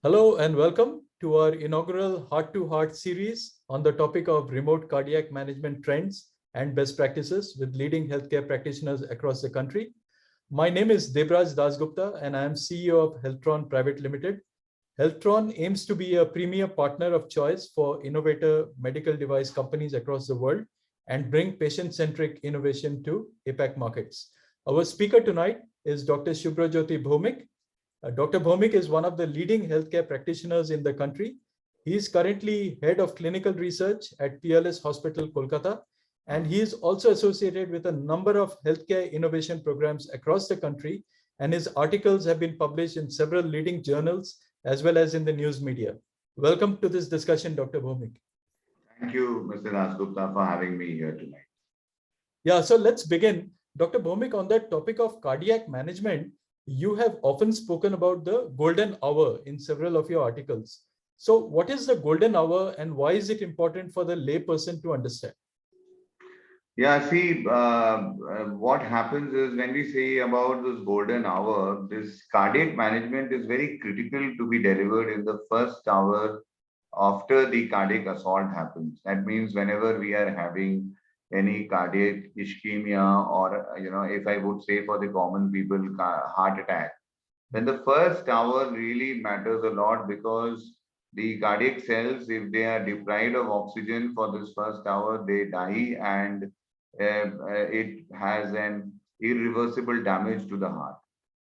Hello and welcome to our inaugural Heart to Heart series on the topic of remote cardiac management trends and best practices with leading healthcare practitioners across the country. My name is Debraj Dasgupta and I am CEO of Healthtron Private Limited. Healthtron aims to be a premier partner of choice for innovator medical device companies across the world and bring patient-centric innovation to APAC markets. Our speaker tonight is Dr. Subhrajyoti Bhomik. Dr. Bhomik is one of the leading healthcare practitioners in the country. He is currently head of clinical research at PLS Hospital, Kolkata, and he is also associated with a number of healthcare innovation programs across the country, and his articles have been published in several leading journals as well as in the news media. Welcome to this discussion, Dr. Bhomik. Thank you, Mr. Dasgupta, for having me here tonight. Yeah, so let's begin. Dr. Bhomik, on that topic of cardiac management, you have often spoken about the golden hour in several of your articles. So what is the golden hour and why is it important for the layperson to understand? Yeah, see, what happens is when we say about this golden hour, this cardiac management is very critical to be delivered in the first hour after the cardiac assault happens. That means whenever we are having any cardiac ischemia or, if I would say for the common people, heart attack, then the first hour really matters a lot because the cardiac cells, if they are deprived of oxygen for this first hour, they die and it has an irreversible damage to the heart.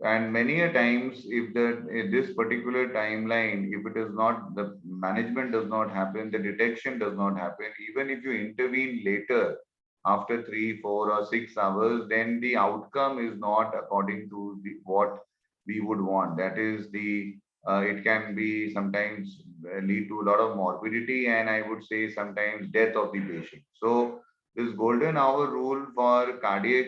And many a times, if this particular timeline, if it is not, the management does not happen, the detection does not happen, even if you intervene later, after 3, 4 or 6 hours, then the outcome is not according to what we would want. That is it can be sometimes lead to a lot of morbidity and I would say sometimes death of the patient. So this golden hour rule for cardiac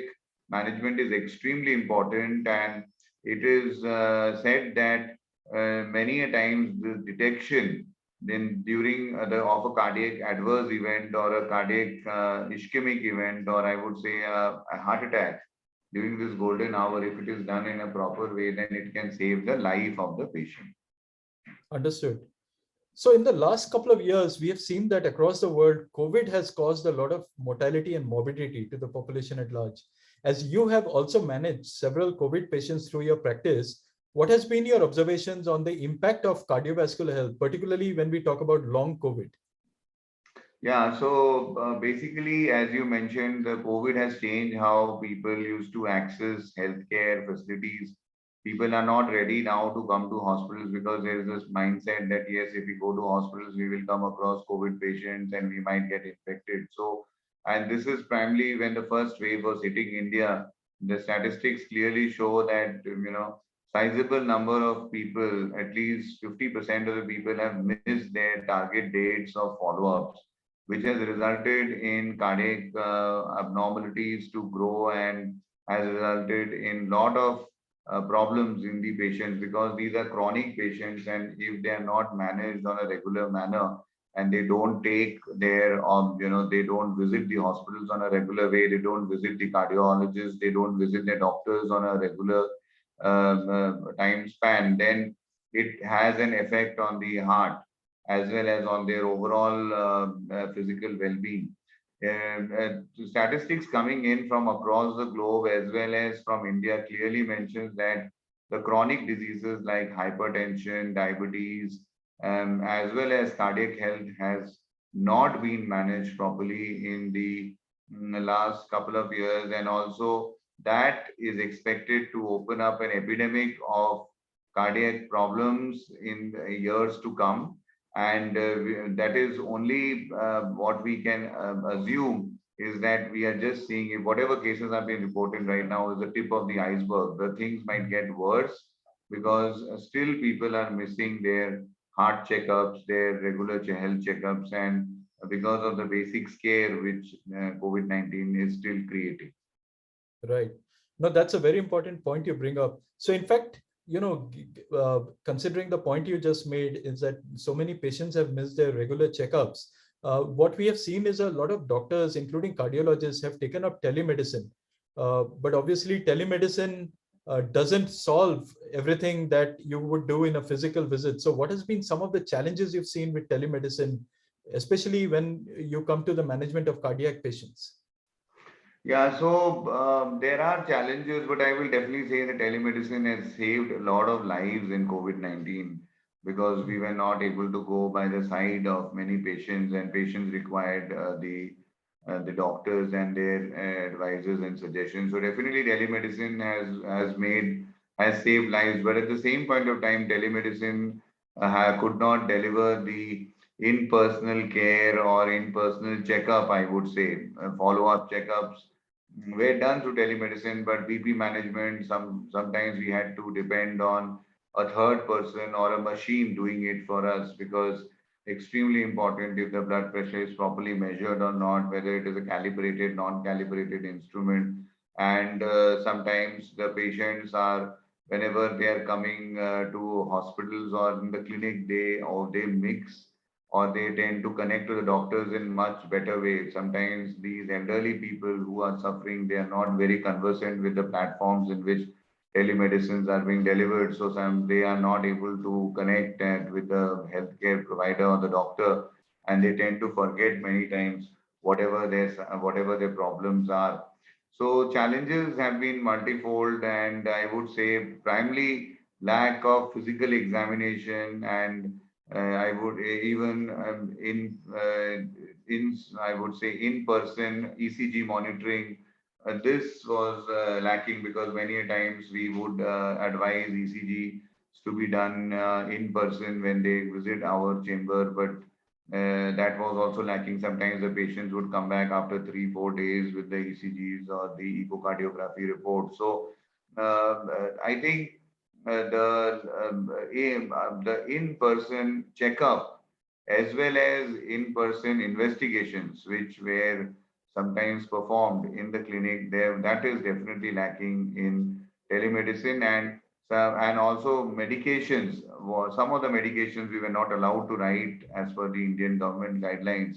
management is extremely important, and it is said that many a times the detection then during of a cardiac adverse event or a cardiac ischemic event, or I would say a heart attack during this golden hour, if it is done in a proper way, then it can save the life of the patient. Understood. So in the last couple of years, we have seen that across the world, COVID has caused a lot of mortality and morbidity to the population at large. As you have also managed several COVID patients through your practice, what has been your observations on the impact of cardiovascular health, particularly when we talk about long COVID? Yeah, so basically, as you mentioned, the COVID has changed how people used to access healthcare facilities. People are not ready now to come to hospitals because there is this mindset that yes, if we go to hospitals, we will come across COVID patients and we might get infected. So, and this is primarily when the first wave was hitting India. The statistics clearly show that sizable number of people, at least 50% of the people, have missed their target dates of follow-ups, which has resulted in cardiac abnormalities to grow and has resulted in lot of problems in the patients because these are chronic patients, and if they are not managed on a regular manner and they don't take their they don't visit the hospitals on a regular way, they don't visit the cardiologists, they don't visit their doctors on a regular time span, then it has an effect on the heart as well as on their overall physical well-being. Statistics coming in from across the globe as well as from India clearly mentions that the chronic diseases like hypertension, diabetes, as well as cardiac health has not been managed properly in the last couple of years, and also that is expected to open up an epidemic of cardiac problems in years to come, and that is only what we can assume is that we are just seeing if whatever cases are being reported right now is the tip of the iceberg. The things might get worse because still people are missing their heart checkups, their regular health checkups, and because of the basic scare which COVID-19 is still creating. Right. No, that's a very important point you bring up. So in fact, considering the point you just made is that so many patients have missed their regular checkups. What we have seen is a lot of doctors, including cardiologists, have taken up telemedicine. But obviously, telemedicine doesn't solve everything that you would do in a physical visit. So what has been some of the challenges you've seen with telemedicine, especially when you come to the management of cardiac patients? Yeah, so there are challenges, but I will definitely say that telemedicine has saved a lot of lives in COVID-19 because we were not able to go by the side of many patients, and patients required the doctors and their advisors and suggestions. So definitely telemedicine has saved lives, but at the same point of time, telemedicine could not deliver the in-personal care or in-personal checkup, I would say, follow-up checkups were done through telemedicine, but BP management, sometimes we had to depend on a third person or a machine doing it for us, because extremely important if the blood pressure is properly measured or not, whether it is a calibrated, non-calibrated instrument. And sometimes the patients are, whenever they are coming to hospitals or in the clinic, they mix or they tend to connect to the doctors in much better way. Sometimes these elderly people who are suffering, they are not very conversant with the platforms in which telemedicines are being delivered. So they are not able to connect with the healthcare provider or the doctor, and they tend to forget many times whatever their problems are. So challenges have been multifold, and I would say primarily lack of physical examination, and I would even I would say in-person ECG monitoring. This was lacking because many a times we would advise ECG to be done in person when they visit our chamber, but that was also lacking. Sometimes the patients would come back after 3-4 days with the ECGs or the echocardiography report. So I think the in-person checkup as well as in-person investigations, which were sometimes performed in the clinic, there that is definitely lacking in telemedicine. And also medications. Some of the medications we were not allowed to write as per the Indian government guidelines.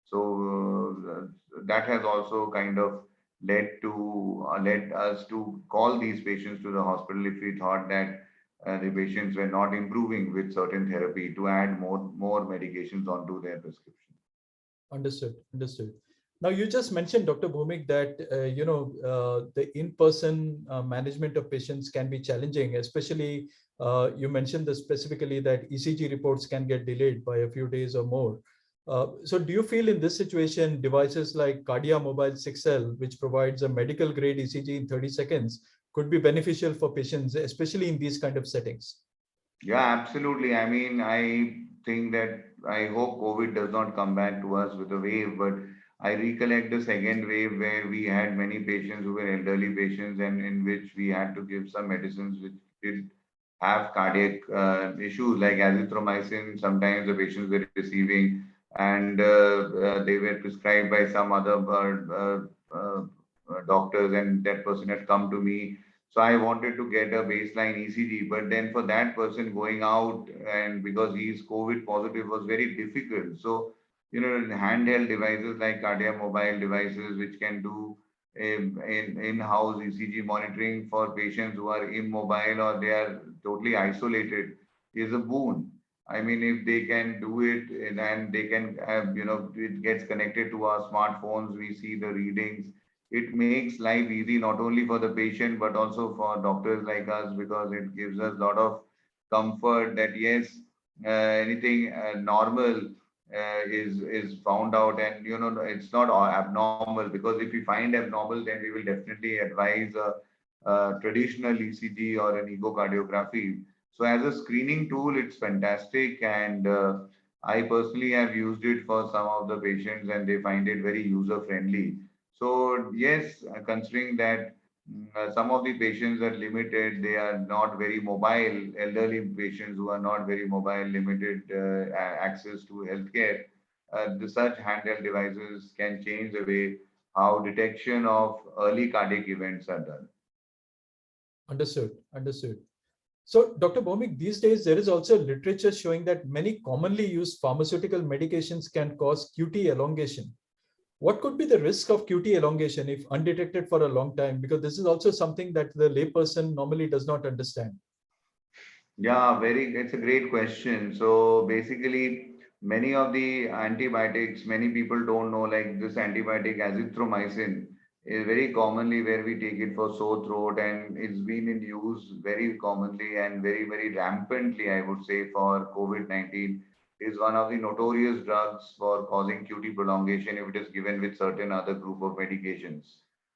So that has also kind of led us to call these patients to the hospital if we thought that the patients were not improving with certain therapy, to add more medications onto their prescription. Understood. Understood. Now, you just mentioned, Dr. Bhumik, that the in-person management of patients can be challenging, especially you mentioned this specifically that ECG reports can get delayed by a few days or more. So do you feel in this situation, devices like Cardia Mobile 6L, which provides a medical grade ECG in 30 seconds, could be beneficial for patients, especially in these kind of settings? Yeah, absolutely. I mean, I think that I hope COVID does not come back to us with a wave, but I recollect the second wave where we had many patients who were elderly patients, and in which we had to give some medicines which did have cardiac issues like azithromycin. Sometimes the patients were receiving, and they were prescribed by some other doctors, and that person had come to me. So I wanted to get a baseline ECG, but then for that person going out, and because he is COVID positive, was very difficult. So, handheld devices like Cardia Mobile devices, which can do in-house ECG monitoring for patients who are immobile or they are totally isolated, is a boon. I mean, if they can do it and they can have, it gets connected to our smartphones, we see the readings. It makes life easy not only for the patient but also for doctors like us, because it gives us a lot of comfort that yes, anything normal is found out, and it's not abnormal, because if we find abnormal, then we will definitely advise a traditional ECG or an echocardiography. So as a screening tool, it's fantastic, and I personally have used it for some of the patients, and they find it very user friendly. So yes, considering that some of the patients are limited, they are not very mobile, elderly patients who are not very mobile, limited access to healthcare, such handheld devices can change the way how detection of early cardiac events are done. Understood. Understood. So, Dr. Bhumik, these days there is also literature showing that many commonly used pharmaceutical medications can cause QT elongation. What could be the risk of QT elongation if undetected for a long time? Because this is also something that the layperson normally does not understand. Yeah, it's a great question. So basically, many of the antibiotics, many people don't know, like this antibiotic azithromycin is very commonly where we take it for sore throat, and it's been in use very commonly and very rampantly, I would say, for COVID-19 is one of the notorious drugs for causing QT prolongation if it is given with certain other group of medications.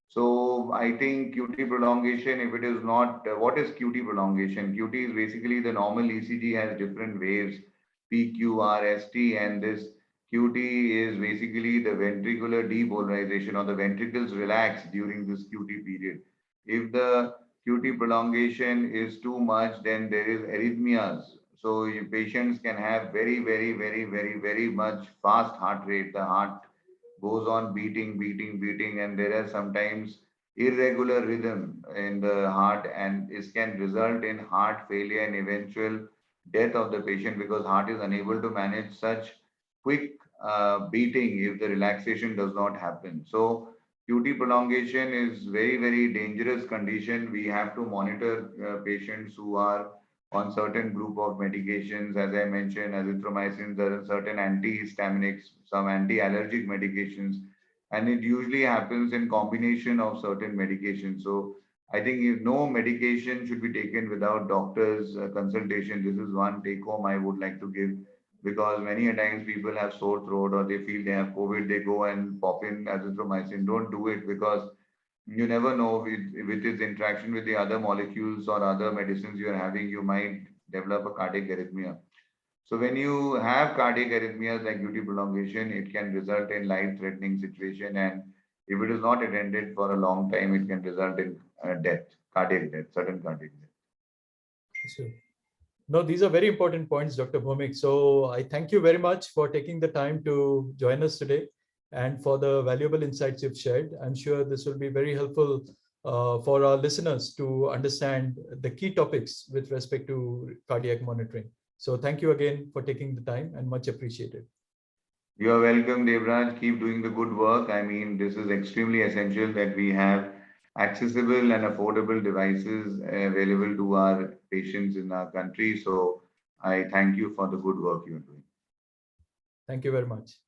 So I think QT prolongation, if it is not, what is QT prolongation? QT is basically the normal ECG has different waves, P, Q, R, S, T, and this QT is basically the ventricular depolarization or the ventricles relax during this QT period. If the QT prolongation is too much, then there is arrhythmias. So patients can have very much fast heart rate. The heart goes on beating, and there are sometimes irregular rhythm in the heart, and this can result in heart failure and eventual death of the patient because heart is unable to manage such quick beating if the relaxation does not happen. So QT prolongation is very dangerous condition. We have to monitor patients who are on certain group of medications. As I mentioned, azithromycin, there are certain antihistaminics, some anti-allergic medications, and it usually happens in combination of certain medications. So I think if no medication should be taken without doctor's consultation. This is one take home I would like to give, because many a times people have sore throat or they feel they have COVID, they go and pop in azithromycin. Don't do it, because you never know with its interaction with the other molecules or other medicines you're having, you might develop a cardiac arrhythmia. So when you have cardiac arrhythmias like QT prolongation, it can result in life-threatening situation, and if it is not attended for a long time, it can result in death, cardiac death, sudden cardiac death. Sure. No, these are very important points, Dr. Bhomik. So I thank you very much for taking the time to join us today and for the valuable insights you've shared. I'm sure this will be very helpful for our listeners to understand the key topics with respect to cardiac monitoring. So thank you again for taking the time and much appreciated. You are welcome, Devraj. Keep doing the good work. I mean, this is extremely essential that we have accessible and affordable devices available to our patients in our country. So I thank you for the good work you're doing. Thank you very much.